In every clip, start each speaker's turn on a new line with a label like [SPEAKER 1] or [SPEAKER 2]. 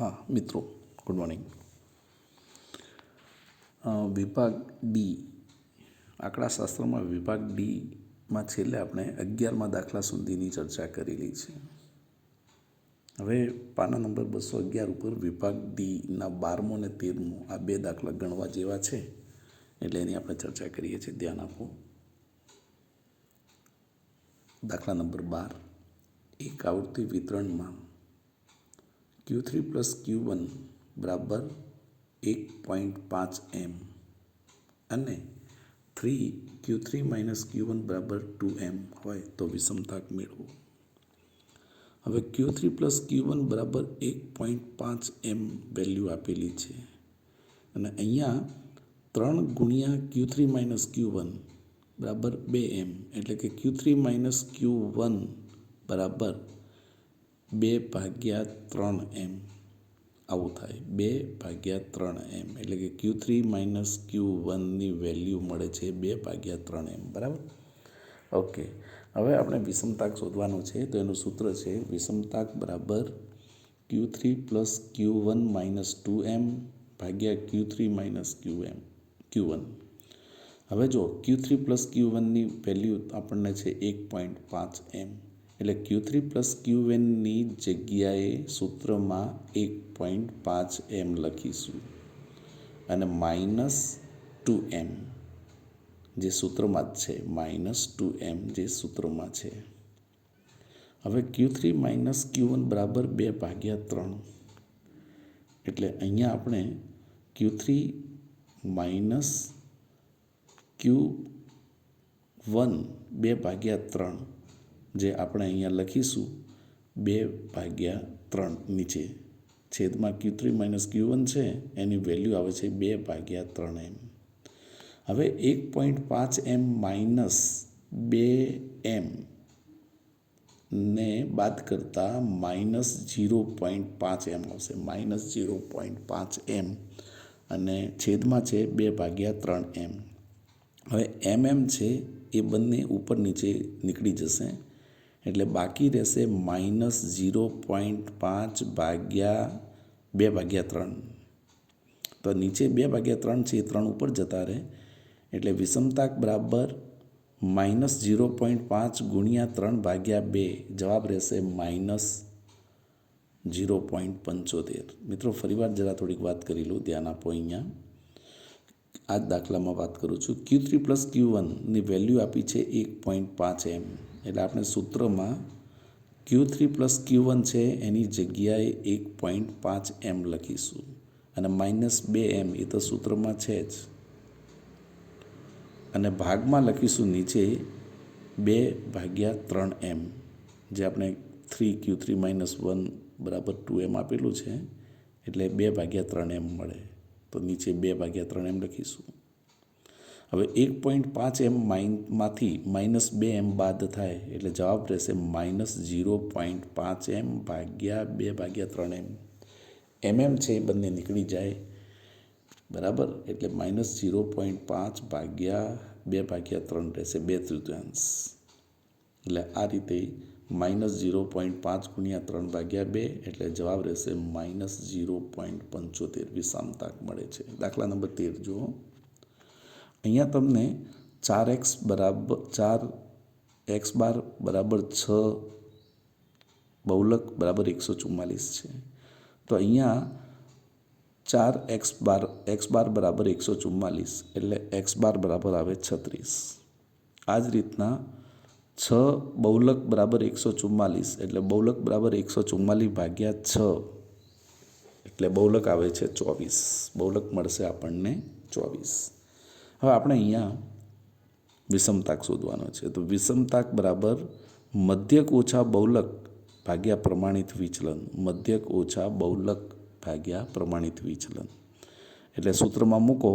[SPEAKER 1] हाँ मित्रों, good morning. विभाग डी आંકડાશાસ્ત્ર में विभाग डी में छेल्ले आपणे 11 दाखला सुधीनी चर्चा करेली छे। हवे पाना नंबर 211 पर विभाग डी ना 12मो ने 13मो आ बे दाखला गणवा जेवा छे एटले एनी आपणे चर्चा करीए छीए। ध्यान आपो। दाखला नंबर 12, एक आवृत्ति वितरण में Q3 + Q1 बराबर 1.5 m અને 3Q3 - Q1 बराबर 2 m होय तो विषमताक मेळवो। हवे Q3 + Q1 बराबर 1.5 m वेल्यू आपेली छे અને અહીંયા 3 × Q3 - Q1 बराबर 2 m એટલે કે Q3 - Q1 बराबर 2/3 m આવું થાય। 2/3 m એટલે કે Q3 - Q1 ની વેલ્યુ મળે છે 2/3 m બરાબર। ઓકે, હવે આપણે વિષમતાક શોધવાનું છે તો એનું સૂત્ર છે વિષમતાક બરાબર Q3 + Q1 - 2m ભાગ્યા Q3 - Q1। હવે જો Q3 + Q1 ની વેલ્યુ આપણને છે 1.5 m એટલે Q3 + Q1 ની જગ્યાએ સૂત્રમાં 1.5 m લખીશું અને -2m જે સૂત્રમાં જ છે, -2m જે સૂત્રમાં છે। હવે Q3 - Q1 બરાબર 2/3 એટલે અહીંયા આપણે Q3 - Q1 2/3 જે આપણે અહીંયા લખીશું 2/3 નીચે છેદમાં Q3 - Q1 છે એની વેલ્યુ આવે છે 2/3 m। હવે 1.5 m - 2m ને બાદ કરતા -0.5 m આવશે, -0.5 m અને છેદમાં છે 2/3 m। હવે છે એ બંને ઉપર નીચે નીકળી જશે એટલે બાકી રહેશે -0.5 ભાગ્યા 2/3। તો નીચે 2/3 છે એ 3 ઉપર જતા રહે એટલે વિષમતાક બરાબર -0.5 × 3/2 જવાબ રહેશે -0.75। મિત્રો ફરીવાર જરા થોડીક વાત કરી લો, ધ્યાન આપો। અહીંયા આ જ દાખલામાં વાત કરું છું। Q3 + Q1 ની વેલ્યુ આપી છે 1.5 m એટલે આપણે સૂત્રમાં Q3 + Q1 છે એની જગ્યાએ 1.5 m લખીશું અને -2m એ તો સૂત્રમાં છે જ અને ભાગમાં લખીશું નીચે 2/3 m જે આપણે 3Q3 - 1 બરાબર 2m આપેલું છે એટલે 2/3 m મળે તો નીચે 2/3 m લખીશું। હવે 1.5 m માંથી -2m બાદ થાય એટલે જવાબ રહેશે -0.5 m ભાગ્યા 2/3 m। છે એ બંને નીકળી જાય બરાબર એટલે -0.5 ભાગ્યા 2/3 રહેશે 2/3 એટલે આ રીતે -0.5 × 3/2 એટલે જવાબ રહેશે -0.75 વિષમતાક મળે છે। દાખલા નંબર 13 જુઓ। અહીંયા તમને 4x બાર બરાબર 6 બહુલક બરાબર 144 છે તો અહીંયા 4x બાર બરાબર 144 એટલે x બાર બરાબર આવે 36। આ જ રીતના 6 બહુલક બરાબર 144 એટલે બહુલક બરાબર 144/6 એટલે બહુલક આવે છે 24। બહુલક મળશે આપણને 24। હવે આપણે અહીંયા વિષમતાક શોધવાનો છે તો વિષમતાક બરાબર મધ્યક ઓછા બહુલક ભાગ્યા પ્રમાણિત વિચલન, મધ્યક ઓછા બહુલક ભાગ્યા પ્રમાણિત વિચલન એટલે સૂત્રમાં મૂકો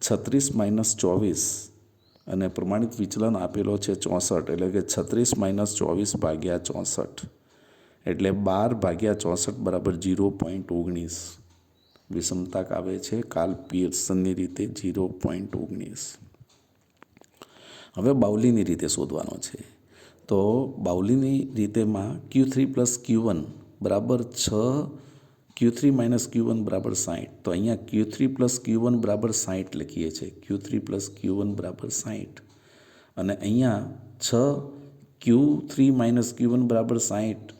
[SPEAKER 1] 36 - 24 અને પ્રમાણિત વિચલન આપેલો છે 64 એટલે કે 36 - 24/64 એટલે 12/64 બરાબર 0.19। વિષમતાક આવે છે કાર્લ પિયર્સનની રીતે 0.19। હવે બાઉલીની રીતે શોધવાનો છે તો બાઉલીની રીતેમાં Q3 + Q1 બરાબર 6 Q3 માઇનસ Q1 બરાબર 60. તો અહીંયા Q3 પ્લસ Q1 બરાબર 60 લખીએ છીએ. Q3 પ્લસ Q1 બરાબર 60. અને અહીંયા 6 Q3 માઇનસ Q1 બરાબર 60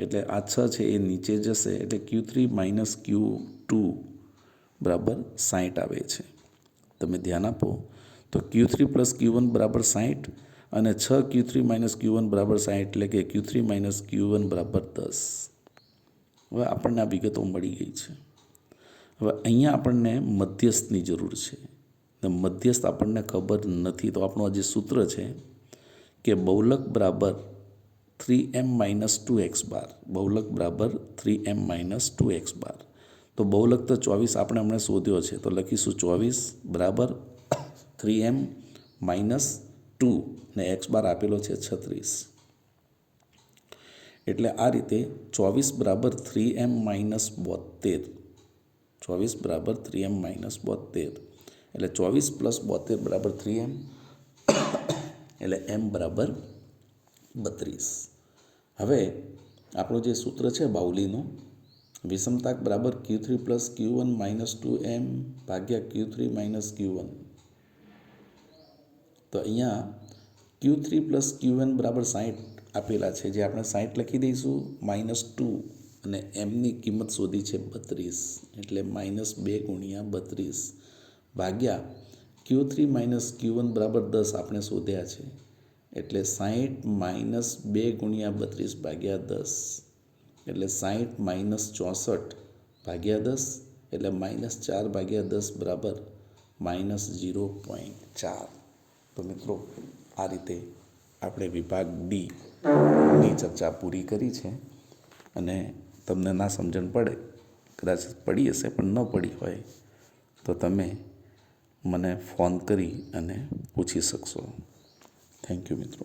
[SPEAKER 1] એટલે આ 6 છે એ નીચે જશે એટલે Q3 માઇનસ Q2 બરાબર 60 આવે છે. તમે ધ્યાન આપો તો Q3 પ્લસ Q1 બરાબર 60 અને 6 Q3 માઇનસ Q1 બરાબર 60 એટલે કે Q3 માઇનસ Q1 બરાબર 10. હવે આપણને આ વિગતો મળી ગઈ છે. હવે અહીંયા આપણને મધ્યસ્થની જરૂર છે. મધ્યસ્થ આપણને ખબર નથી તો આપણું આ જે સૂત્ર છે કે બહુલક બરાબર 3m માઇનસ 2x બાર. બહુલક બરાબર 3m માઇનસ 2x બાર. તો બહુલક તો 24 આપણે હમણાં શોધ્યો છે તો લખીશું 24 બરાબર 3m માઇનસ 2 ને x બાર આપેલો છે 36. એટલે આ રીતે 24 બરાબર 3m માઇનસ 72. 24 બરાબર 3m માઇનસ 72 એટલે 24 પ્લસ 72 બરાબર 3m એટલે m બરાબર 32. હવે આપણું જે સૂત્ર છે બાઉલીનું વિષમતાક બરાબર Q3 plus Q1 minus 2m ભાગ્યા Q3 માઇનસ Q1. તો અહીંયા Q3 પ્લસ Q1 બરાબર 60 આપેલા છે જે આપણે 60 લખી દઈશું -2 અને એમની કિંમત શોધી છે 32 એટલે -2 ગુણ્યા 32 ભાગ્યા Q3 માઇનસ Q1 બરાબર 10 આપણે શોધ્યા છે એટલે 60 માઇનસ 2 ગુણ્યા 32 ભાગ્યા 10 એટલે 60 માઇનસ 64 ભાગ્યા 10 એટલે -4 ભાગ્યા 10 બરાબર -0.4. તો મિત્રો આ રીતે આપણે વિભાગ ડીની ચર્ચા પૂરી કરી છે અને તમને ના સમજણ પડે કદાચ પડી હશે પણ ન પડી હોય તો તમે મને ફોન કરી અને પૂછી શકશો. થેન્ક યુ મિત્રો.